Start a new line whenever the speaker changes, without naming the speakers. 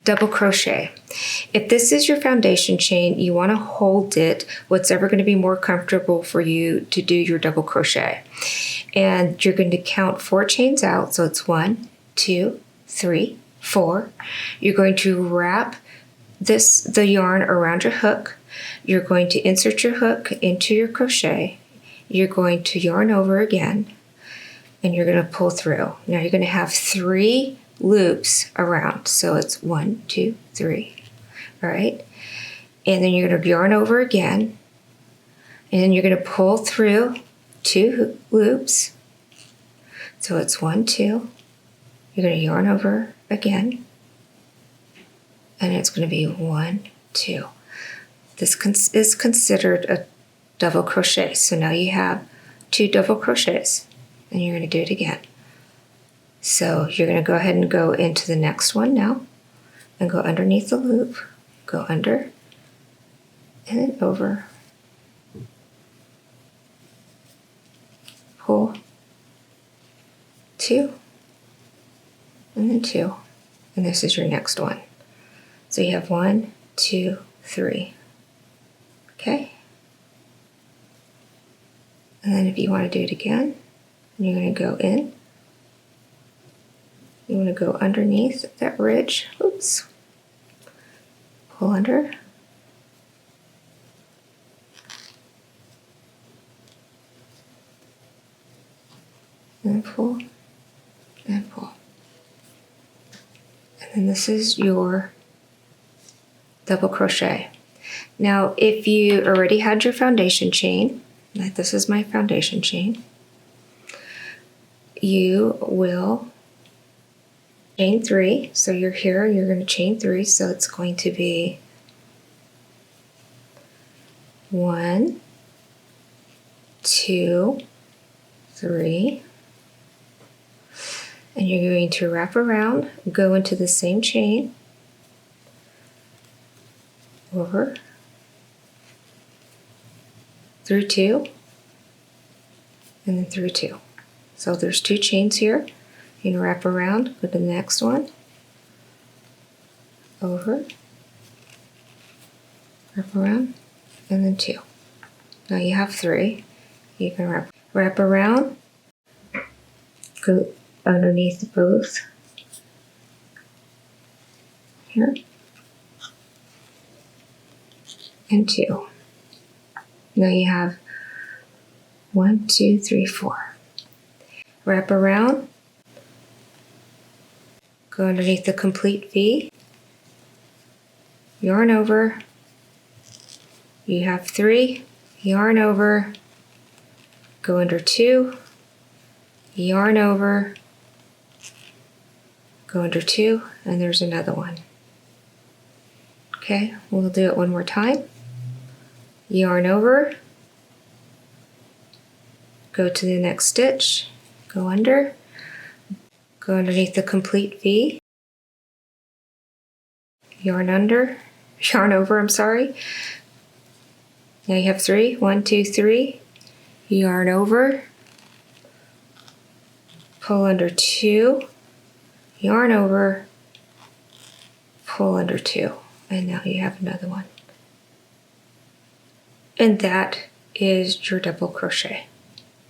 double crochet. If this is your foundation chain, you want to hold it what's ever going to be more comfortable for you to do your double crochet. And you're going to count 4 chains out. So it's 1, 2, 3, 4. You're going to wrap the yarn around your hook. You're going to insert your hook into your crochet. You're going to yarn over again, and you're going to pull through. Now you're going to have 3 loops around. So it's 1, 2, 3. All right. And then you're going to yarn over again, and then you're going to pull through 2 loops. So it's 1, 2. You're going to yarn over again, and it's going to be 1, 2. This is considered a double crochet. So now you have 2 double crochets, and you're going to do it again. So you're going to go ahead and go into the next one now, and go underneath the loop, go under, and then over, pull, 2, and then 2, and this is your next one. So you have 1, 2, 3. Okay? And then if you want to do it again, you're going to go in. You want to go underneath that ridge. Oops. Pull under. And pull. And pull. And then this is your double crochet. Now, if you already had your foundation chain, like this is my foundation chain, you will chain 3. So you're here, you're going to chain 3. So it's going to be 1, 2, 3. And you're going to wrap around, go into the same chain, over, through 2, and then through 2. So there's 2 chains here. You're going to wrap around, go to the next one, over, wrap around, and then 2. Now you have 3. You can wrap around, go underneath both here, and 2. Now you have 1, 2, 3, 4. Wrap around, go underneath the complete V, yarn over, you have 3, yarn over, go under 2, yarn over, go under 2, and there's another one. Okay, we'll do it one more time. Yarn over, go to the next stitch, go under, go underneath the complete V, yarn over, I'm sorry. Now you have 3, 1, 2, 3, yarn over, pull under 2, yarn over, pull under 2, and now you have another one. And that is your double crochet.